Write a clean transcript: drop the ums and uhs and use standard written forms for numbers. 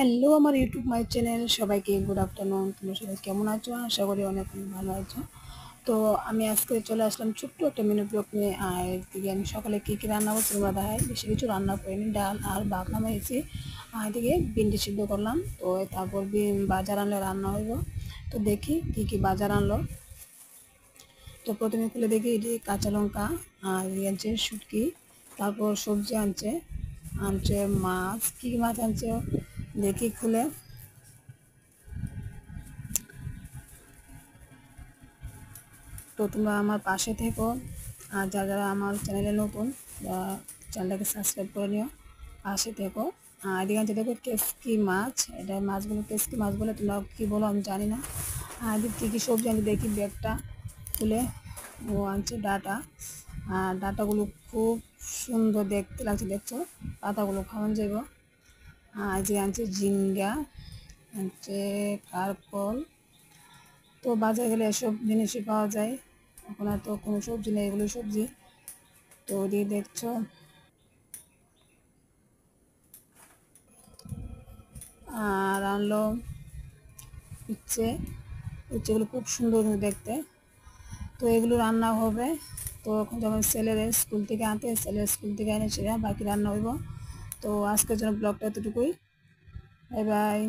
Hello আমার YouTube my channel সবাইকে good afternoon. তোমরা সবাই কেমন আছো? আশা করি অনেক অনেক ভালো আছো। তো আমি আজকে চলে আসলাম ছোট্ট একটা মিনি ব্লগ নিয়ে। আর এদিকে আমি সকালে কী কী রান্না করছি তোমরা দেখাই। বেশি কিছু রান্না করিনি, ডাল আর ভাত নামাইছি। আর এদিকে ভিন্ডি সিদ্ধ করলাম। তো তারপর বাজার আনলে রান্না হইব। তো দেখি কী কী বাজার আনলো। তো প্রথমে খুলে দেখি এটি কাঁচা লঙ্কা আর আনছে শুটকি, তারপর সবজি আনছে আনছে মাছ। কী মাছ আনছে দেখি খুলে। তো তোমরা আমার পাশে থেকো, আর যারা যারা আমার চ্যানেলে নতুন চ্যানেলটাকে সাবস্ক্রাইব করে নিও, পাশে থেকো। আর এদিকে আনছে দেখো কেসকি মাছ, এটা মাছগুলো কেসকি মাছ বলে, তোমরা কী বলো আমি জানি না। আর এদিকে কী কী সবজি আনছে দেখি ব্যাগটা খুলে। ও আনছে ডাটা, আর ডাটাগুলো খুব সুন্দর দেখতে লাগছে, দেখছো পাতাগুলো খাওয়ান যাব। আর যে আনছে ঝিঙ্গা, আনছে কারকল। তো বাজারে গেলে এসব জিনিসই পাওয়া যায়, এখন আর তো কোনো সবজি নেই, এগুলো সবজি। তো ওদিকে দেখছো আর আনলো উচ্ছে। উচ্ছেগুলো খুব সুন্দর দেখতে। তো এগুলো রান্না হবে। তো এখন যেমন ছেলের স্কুল থেকে আনতে, ছেলের স্কুল থেকে এনে সেটা বাকি রান্না হইব। তো আজকের জন্য ব্লগটা এতটুকুই। Bye bye.